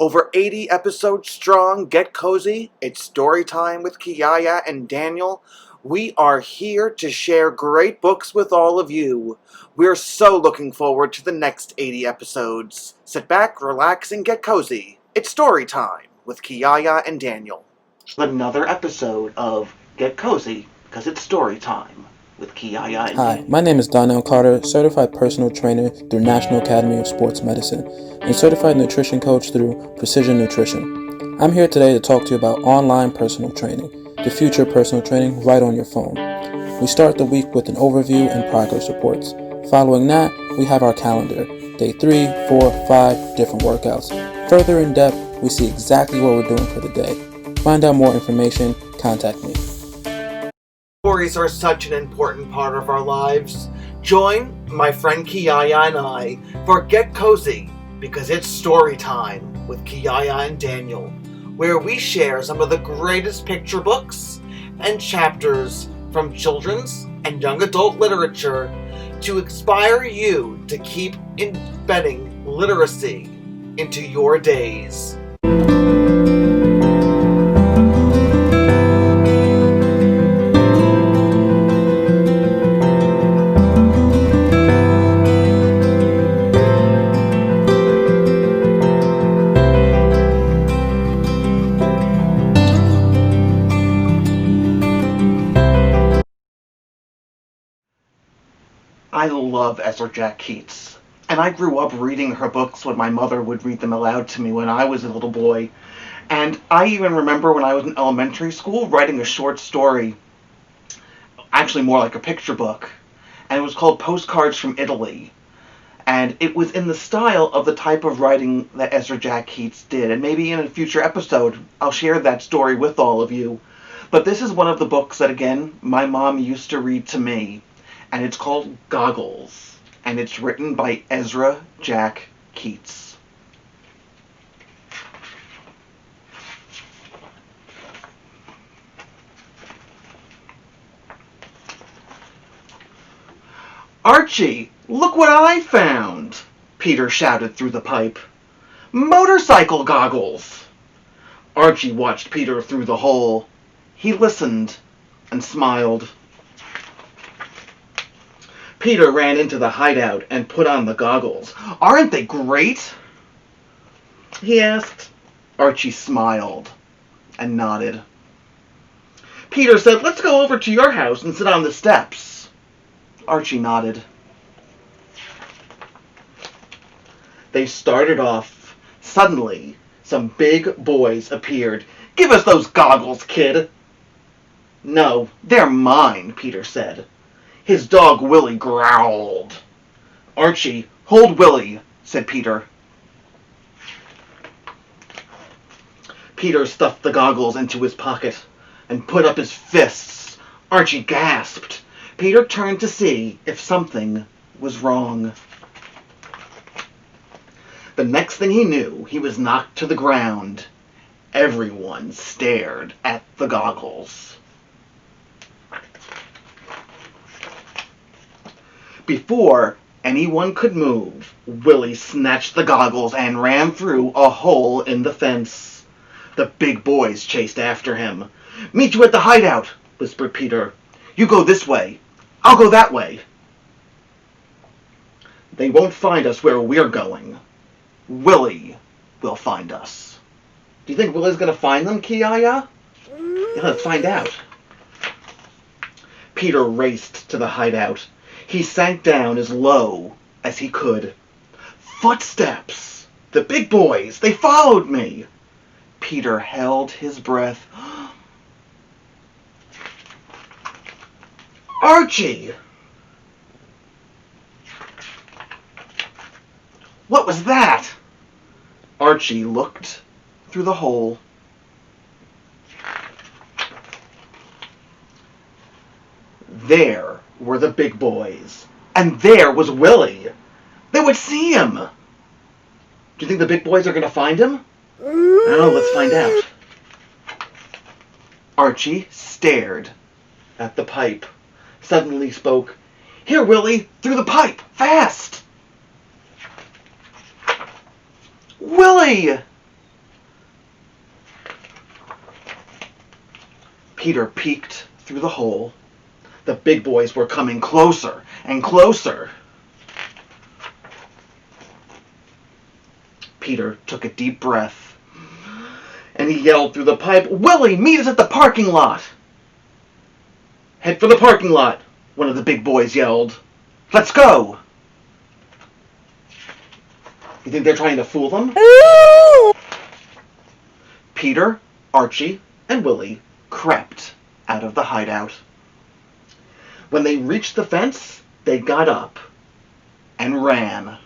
Over 80 episodes strong, get cozy. It's story time with Kiyaya and Daniel. We are here to share great books with all of you. We're so looking forward to the next 80 episodes. Sit back, relax, and get cozy. It's story time with Kiyaya and Daniel. Another episode of Get Cozy, because it's story time with Kiyaya and Hi, my name is Donnell Carter, certified personal trainer through National Academy of Sports Medicine, and certified nutrition coach through Precision Nutrition. I'm here today to talk to you about online personal training, the future of personal training right on your phone. We start the week with an overview and progress reports. Following that, we have our calendar, day 3, 4, 5 different workouts. Further in depth, we see exactly what we're doing for the day. Find out more information, contact me. Stories are such an important part of our lives. Join my friend Kiyaya and I for Get Cozy, because it's story time with Kiyaya and Daniel, where we share some of the greatest picture books and chapters from children's and young adult literature to inspire you to keep embedding literacy into your days. I love Ezra Jack Keats, and I grew up reading her books when my mother would read them aloud to me when I was a little boy. And I even remember when I was in elementary school writing a short story, actually more like a picture book, and it was called Postcards from Italy. And it was in the style of the type of writing that Ezra Jack Keats did, and maybe in a future episode I'll share that story with all of you. But this is one of the books that, again, my mom used to read to me. And it's called Goggles, and it's written by Ezra Jack Keats. Archie, look what I found! Peter shouted through the pipe. Motorcycle goggles! Archie watched Peter through the hole. He listened and smiled. Peter ran into the hideout and put on the goggles. Aren't they great? He asked. Archie smiled and nodded. Peter said, let's go over to your house and sit on the steps. Archie nodded. They started off. Suddenly, some big boys appeared. Give us those goggles, kid. No, they're mine, Peter said. His dog Willie growled. Archie, hold Willie, said Peter. Peter stuffed the goggles into his pocket and put up his fists. Archie gasped. Peter turned to see if something was wrong. The next thing he knew, he was knocked to the ground. Everyone stared at the goggles. Before anyone could move, Willie snatched the goggles and ran through a hole in the fence. The big boys chased after him. Meet you at the hideout, whispered Peter. You go this way. I'll go that way. They won't find us where we're going. Willie will find us. Do you think Willie's going to find them, Kiyaya? Yeah, let's find out. Peter raced to the hideout. He sank down as low as he could. Footsteps! The big boys! They followed me! Peter held his breath. Archie! What was that? Archie looked through the hole. There were the big boys. And there was Willie. They would see him. Do you think the big boys are going to find him? I don't know. Let's find out. Archie stared at the pipe. Suddenly spoke. Here, Willie, through the pipe, fast! Willie! Peter peeked through the hole. The big boys were coming closer and closer. Peter took a deep breath, and he yelled through the pipe, "Willie, meet us at the parking lot!" "Head for the parking lot," one of the big boys yelled. "Let's go!" You think they're trying to fool them? Peter, Archie, and Willie crept out of the hideout. When they reached the fence, they got up and ran.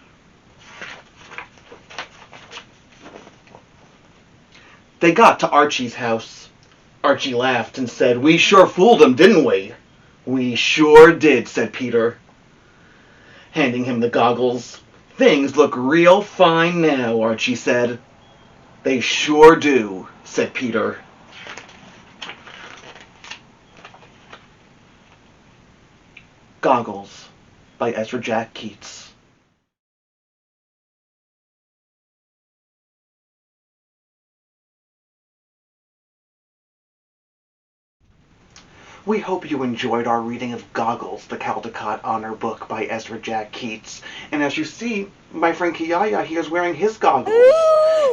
They got to Archie's house. Archie laughed and said, "We sure fooled him, didn't we?" "We sure did," said Peter, handing him the goggles. "Things look real fine now," Archie said. "They sure do," said Peter. Goggles by Ezra Jack Keats. We hope you enjoyed our reading of Goggles, the Caldecott Honor Book by Ezra Jack Keats. And as you see, my friend Kiyaya here is wearing his goggles.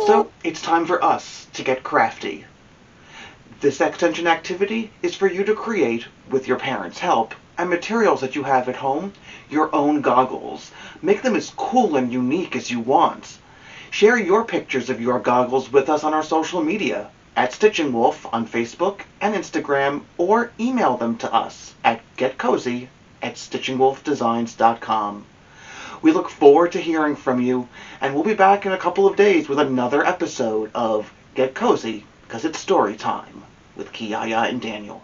So it's time for us to get crafty. This extension activity is for you to create, with your parents' help, and materials that you have at home, your own goggles. Make them as cool and unique as you want. Share your pictures of your goggles with us on our social media, at STITCHINGwolf on Facebook and Instagram, or email them to us at getkozy@stitchingwolfdesigns.com. We look forward to hearing from you, and we'll be back in a couple of days with another episode of Get Cozy, because it's story time with Kiyaya and Daniel.